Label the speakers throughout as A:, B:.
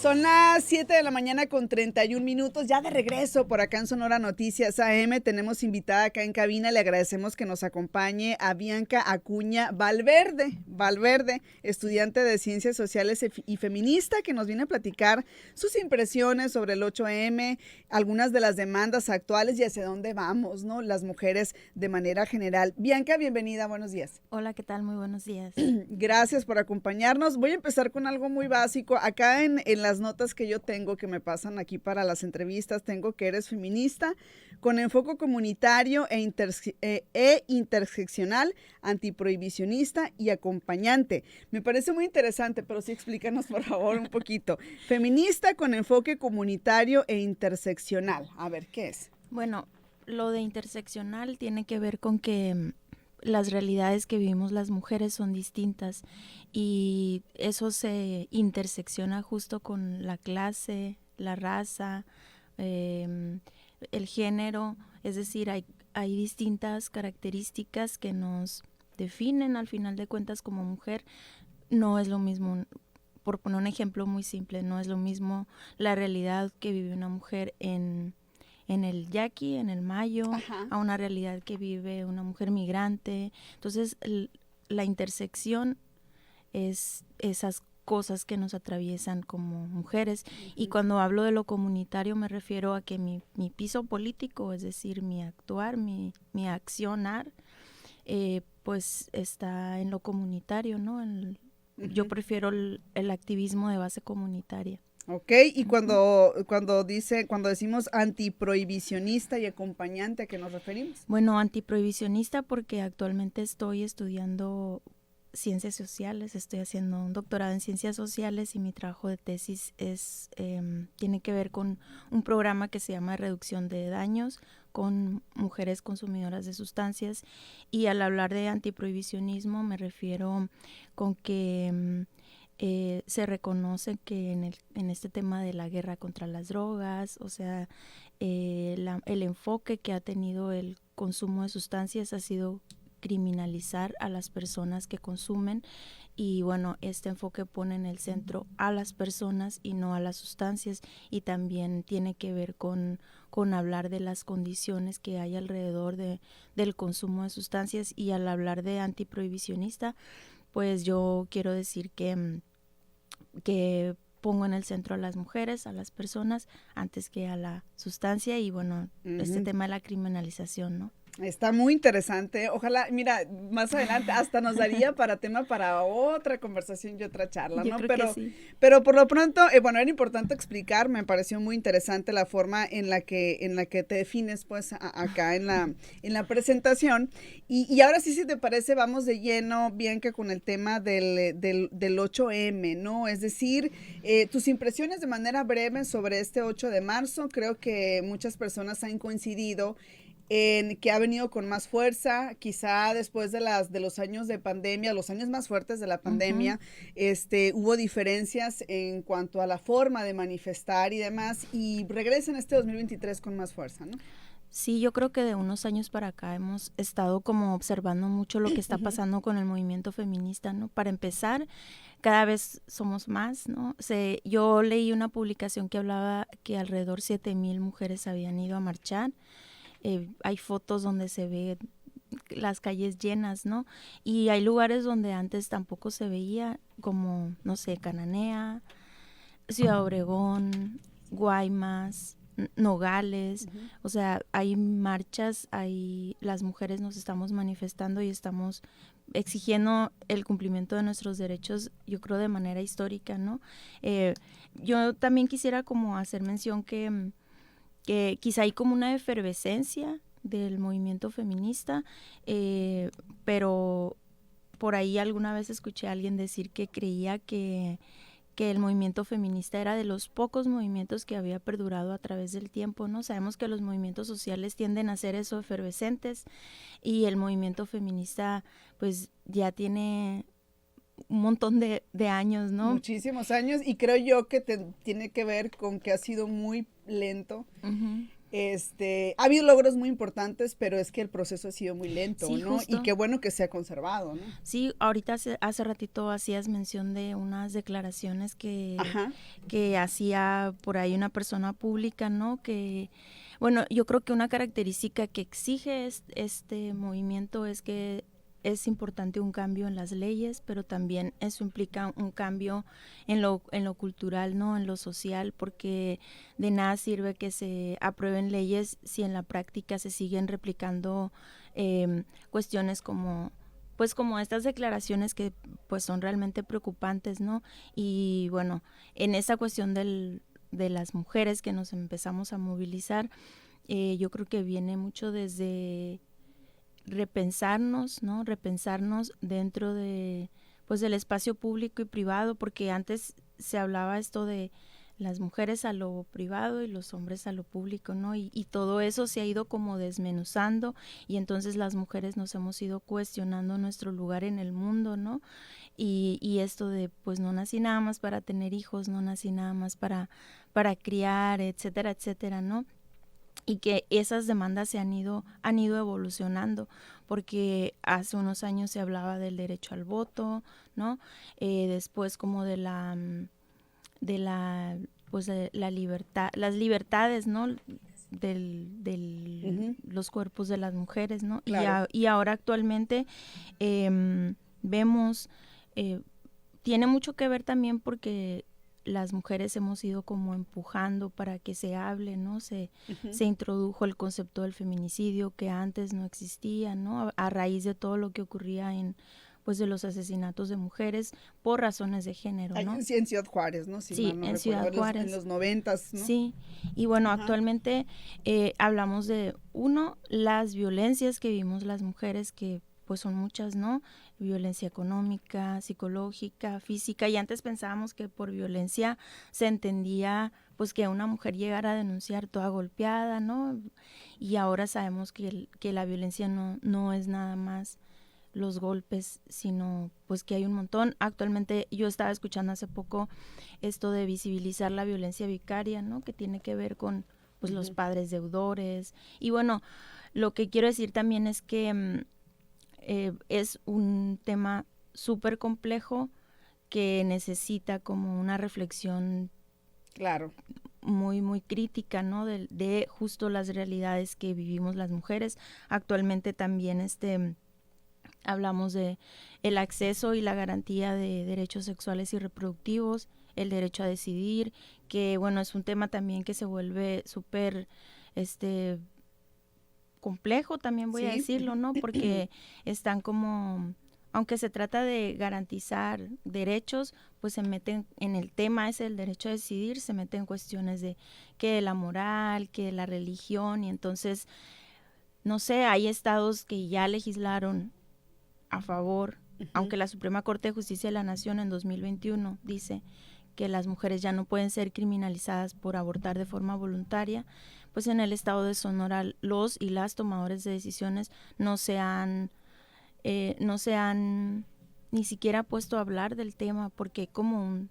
A: Son las 7 de la mañana con 31 minutos, ya de regreso por acá en Sonora Noticias AM. Tenemos invitada acá en cabina, le agradecemos que nos acompañe a Bianca Acuña Valverde, estudiante de Ciencias Sociales y feminista, que nos viene a platicar sus impresiones sobre el 8M, algunas de las demandas actuales y hacia dónde vamos, ¿no? Las mujeres de manera general. Bianca, bienvenida, buenos días.
B: Hola, ¿qué tal? Muy buenos días.
A: Gracias por acompañarnos. Voy a empezar con algo muy básico. Acá en las notas que yo tengo, que me pasan aquí para las entrevistas, tengo que eres feminista con enfoque comunitario e interseccional, antiprohibicionista y acompañante. Me parece muy interesante, pero sí explícanos por favor un poquito. Feminista con enfoque comunitario e interseccional. A ver, ¿qué es?
B: Bueno, lo de interseccional tiene que ver con que las realidades que vivimos las mujeres son distintas y eso se intersecciona justo con la clase, la raza, el género, es decir, hay distintas características que nos definen al final de cuentas como mujer. No es lo mismo, por poner un ejemplo muy simple, no es lo mismo la realidad que vive una mujer en el Yaqui, en el Mayo,
A: Ajá.
B: a una realidad que vive una mujer migrante. Entonces, la intersección es esas cosas que nos atraviesan como mujeres. Y cuando hablo de lo comunitario me refiero a que mi piso político, es decir, mi actuar, mi accionar, pues está en lo comunitario, ¿no? Yo prefiero el activismo de base comunitaria.
A: Ok, y cuando decimos antiprohibicionista y acompañante, ¿a qué nos referimos?
B: Bueno, antiprohibicionista porque actualmente estoy estudiando ciencias sociales, estoy haciendo un doctorado en ciencias sociales y mi trabajo de tesis tiene que ver con un programa que se llama reducción de daños con mujeres consumidoras de sustancias, y al hablar de antiprohibicionismo me refiero con que se reconoce que en este tema de la guerra contra las drogas, o sea, el enfoque que ha tenido el consumo de sustancias ha sido criminalizar a las personas que consumen, y bueno, este enfoque pone en el centro a las personas y no a las sustancias, y también tiene que ver con hablar de las condiciones que hay alrededor del consumo de sustancias. Y al hablar de antiprohibicionista, pues yo quiero decir que pongo en el centro a las mujeres, a las personas, antes que a la sustancia, y bueno, este tema de la criminalización, ¿no?
A: Está muy interesante. Ojalá, mira, más adelante hasta nos daría tema para otra conversación y otra charla,
B: Yo
A: ¿no?
B: creo que sí.
A: Pero por lo pronto, bueno, era importante explicar, me pareció muy interesante la forma en la que te defines, pues, acá en la presentación. Y ahora sí, si te parece, vamos de lleno, Bianca, con el tema del 8M, ¿no? Es decir, tus impresiones de manera breve sobre este 8 de marzo. Creo que muchas personas han coincidido en que ha venido con más fuerza, quizá después de los años de pandemia, los años más fuertes de la pandemia, hubo diferencias en cuanto a la forma de manifestar y demás, y regresa en este 2023 con más fuerza, ¿no?
B: Sí, yo creo que de unos años para acá hemos estado como observando mucho lo que está pasando con el movimiento feminista, ¿no? Para empezar, cada vez somos más, ¿no? Yo leí una publicación que hablaba que alrededor 7,000 mujeres habían ido a marchar. Hay fotos donde se ve las calles llenas, ¿no? Y hay lugares donde antes tampoco se veía, como, no sé, Cananea, Ciudad Obregón, Guaymas, Nogales. O sea, hay marchas, las mujeres nos estamos manifestando y estamos exigiendo el cumplimiento de nuestros derechos, yo creo de manera histórica, ¿no? Yo también quisiera como hacer mención que quizá hay como una efervescencia del movimiento feminista, pero por ahí alguna vez escuché a alguien decir que creía que el movimiento feminista era de los pocos movimientos que había perdurado a través del tiempo, ¿no? Sabemos que los movimientos sociales tienden a ser eso, efervescentes, y el movimiento feminista pues ya tiene un montón de años, ¿no?
A: Muchísimos años, y creo yo que tiene que ver con que ha sido muy lento Ha habido logros muy importantes, pero es que el proceso ha sido muy lento,
B: Sí,
A: ¿no? Y
B: justo.
A: qué bueno que se ha conservado, ¿no?
B: Sí, ahorita hace ratito hacías mención de unas declaraciones
A: Ajá,
B: que hacía por ahí una persona pública, ¿no? Que, bueno, yo creo que una característica que exige este movimiento es que es importante un cambio en las leyes, pero también eso implica un cambio en lo cultural, ¿no? En lo social, porque de nada sirve que se aprueben leyes si en la práctica se siguen replicando cuestiones como pues como estas declaraciones que pues son realmente preocupantes, ¿no? Y bueno, en esa cuestión de las mujeres que nos empezamos a movilizar, yo creo que viene mucho desde repensarnos, ¿no? Repensarnos dentro de, pues del espacio público y privado, porque antes se hablaba esto de las mujeres a lo privado y los hombres a lo público, ¿no? Y todo eso se ha ido como desmenuzando y entonces las mujeres nos hemos ido cuestionando nuestro lugar en el mundo, ¿no? Y esto de, pues no nací nada más para tener hijos, no nací nada más para criar, etcétera, etcétera, ¿no? Y que esas demandas han ido evolucionando, porque hace unos años se hablaba del derecho al voto, ¿no? Después como de la, pues de la libertad, las libertades, ¿no?
A: ujú,
B: Los cuerpos de las mujeres, ¿no?
A: claro.
B: Y ahora actualmente vemos, eh, tiene mucho que ver también porque las mujeres hemos ido como empujando para que se hable, ¿no?
A: Ujú.
B: Se introdujo el concepto del feminicidio que antes no existía, ¿no? A raíz de todo lo que ocurría pues de los asesinatos de mujeres por razones de género, ¿no?
A: Sí, en Ciudad Juárez, ¿no? Si
B: Sí,
A: mal no
B: en
A: recuerdo,
B: Ciudad
A: en
B: Juárez.
A: los 90, ¿no?
B: Sí, y bueno,
A: Ajá,
B: actualmente hablamos de, uno, las violencias que vivimos las mujeres, que pues son muchas, ¿no? Violencia económica, psicológica, física, y antes pensábamos que por violencia se entendía pues que una mujer llegara a denunciar toda golpeada, ¿no? Y ahora sabemos que la violencia no es nada más los golpes, sino pues que hay un montón. Actualmente yo estaba escuchando hace poco esto de visibilizar la violencia vicaria, ¿no? Que tiene que ver con pues los
A: ujú,
B: padres deudores. Y bueno, lo que quiero decir también es que es un tema súper complejo que necesita como una reflexión
A: claro.
B: muy, muy crítica, ¿no? De justo las realidades que vivimos las mujeres. Actualmente también hablamos de el acceso y la garantía de derechos sexuales y reproductivos, el derecho a decidir, que bueno, es un tema también que se vuelve súper este complejo, también voy a
A: Sí.
B: decirlo, ¿no? Porque están como, aunque se trata de garantizar derechos, pues se meten en el tema ese del derecho a decidir, se meten cuestiones de que la moral, que la religión, y entonces, no sé, hay estados que ya legislaron a favor,
A: Ujú.
B: aunque la Suprema Corte de Justicia de la Nación en 2021 dice que las mujeres ya no pueden ser criminalizadas por abortar de forma voluntaria, pues en el estado de Sonora los y las tomadores de decisiones no se han ni siquiera puesto a hablar del tema porque como un,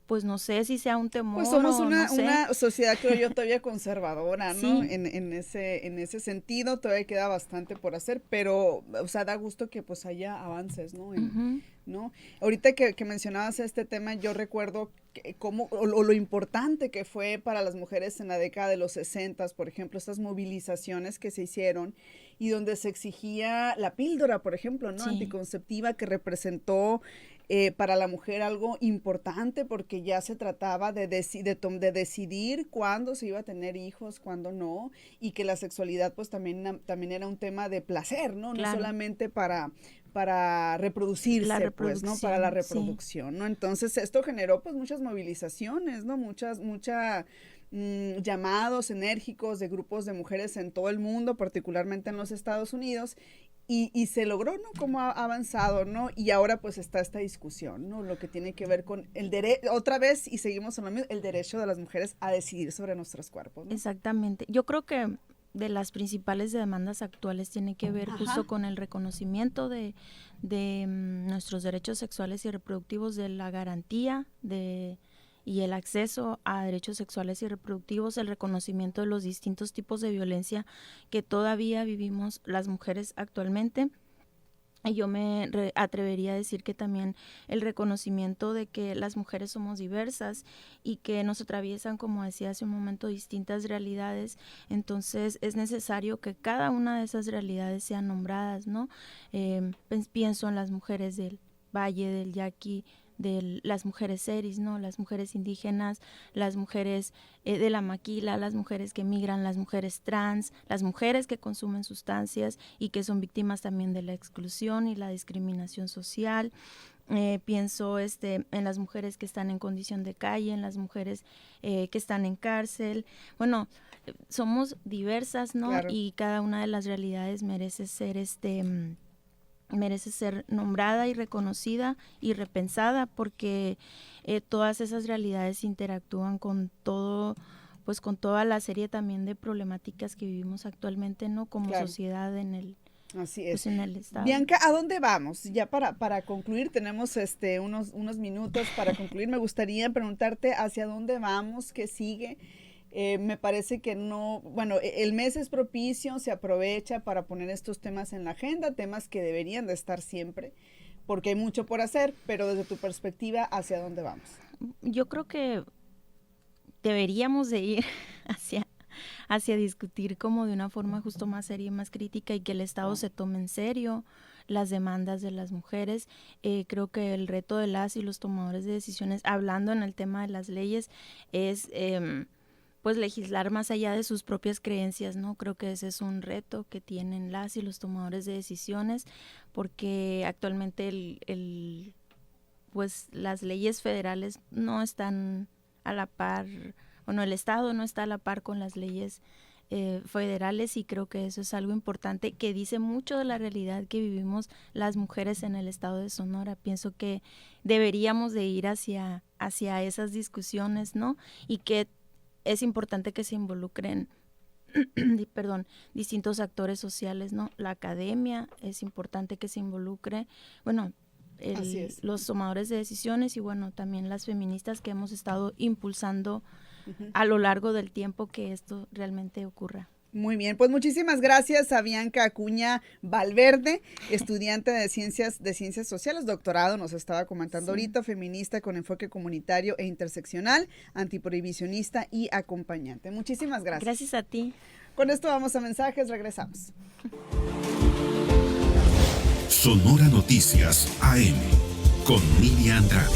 B: pues no sé si sea un
A: Pues
B: temor
A: somos
B: o no sé.
A: una sociedad, creo yo, todavía conservadora, ¿no?
B: Sí,
A: En ese sentido todavía queda bastante por hacer, pero, o sea, da gusto que pues haya avances, ¿no?
B: uh-huh,
A: ¿No? Ahorita que mencionabas este tema, yo recuerdo cómo, o lo importante que fue para las mujeres en la década de los 60, por ejemplo, estas movilizaciones que se hicieron y donde se exigía la píldora, por ejemplo, ¿no?
B: sí,
A: Anticonceptiva, que representó para la mujer algo importante porque ya se trataba de decidir cuándo se iba a tener hijos, cuándo no, y que la sexualidad pues también era un tema de placer, ¿no? No
B: claro,
A: solamente para
B: la
A: reproducirse, pues, ¿no? Para la
B: reproducción, sí,
A: reproducción, ¿no? Entonces esto generó pues muchas movilizaciones, ¿no? Llamados enérgicos de grupos de mujeres en todo el mundo, particularmente en los Estados Unidos, y se logró, ¿no? Cómo ha avanzado, ¿no? Y ahora pues está esta discusión, ¿no? Lo que tiene que ver con el derecho, otra vez, y seguimos en lo mismo, el derecho de las mujeres a decidir sobre nuestros cuerpos, ¿no?
B: exactamente. Yo creo que de las principales demandas actuales tiene que ver justo
A: Ajá,
B: con el reconocimiento de nuestros derechos sexuales y reproductivos, de la garantía de y el acceso a derechos sexuales y reproductivos, el reconocimiento de los distintos tipos de violencia que todavía vivimos las mujeres actualmente. Y yo me atrevería a decir que también el reconocimiento de que las mujeres somos diversas y que nos atraviesan, como decía hace un momento, distintas realidades. Entonces es necesario que cada una de esas realidades sean nombradas, ¿no? Pienso en las mujeres del Valle, del Yaqui, de las mujeres seris, ¿no? Las mujeres indígenas, las mujeres de la maquila, las mujeres que migran, las mujeres trans, las mujeres que consumen sustancias y que son víctimas también de la exclusión y la discriminación social. Pienso en las mujeres que están en condición de calle, en las mujeres que están en cárcel. Bueno, somos diversas, ¿no?
A: Claro.
B: Y cada una de las realidades merece ser nombrada y reconocida y repensada, porque todas esas realidades interactúan con todo, pues con toda la serie también de problemáticas que vivimos actualmente, ¿no? Como
A: Claro.
B: sociedad en el,
A: Así es.
B: pues en el estado.
A: Bianca, ¿a dónde vamos? Ya para concluir, tenemos unos minutos para concluir. Me gustaría preguntarte hacia dónde vamos, qué sigue. Me parece que no, bueno, el mes es propicio, se aprovecha para poner estos temas en la agenda, temas que deberían de estar siempre, porque hay mucho por hacer, pero desde tu perspectiva, ¿hacia dónde vamos?
B: Yo creo que deberíamos de ir hacia discutir como de una forma justo más seria y más crítica, y que el Estado se tome en serio las demandas de las mujeres. Creo que el reto de las y los tomadores de decisiones, hablando en el tema de las leyes, es pues legislar más allá de sus propias creencias, ¿no? Creo que ese es un reto que tienen las y los tomadores de decisiones, porque actualmente pues las leyes federales no están a la par, bueno, el Estado no está a la par con las leyes federales, y creo que eso es algo importante que dice mucho de la realidad que vivimos las mujeres en el estado de Sonora. Pienso que deberíamos de ir hacia esas discusiones, ¿no? Y que es importante que se involucren distintos actores sociales, ¿no? La academia es importante que se involucre, bueno, los tomadores de decisiones, y bueno, también las feministas que hemos estado impulsando a lo largo del tiempo que esto realmente ocurra.
A: Muy bien, pues muchísimas gracias a Bianca Acuña Valverde, estudiante de ciencias sociales, doctorado, nos estaba comentando ahorita, feminista con enfoque comunitario e interseccional, antiprohibicionista y acompañante. Muchísimas gracias.
B: Gracias a ti.
A: Con esto vamos a mensajes, regresamos.
C: Sonora Noticias AM con Nidia Andrade.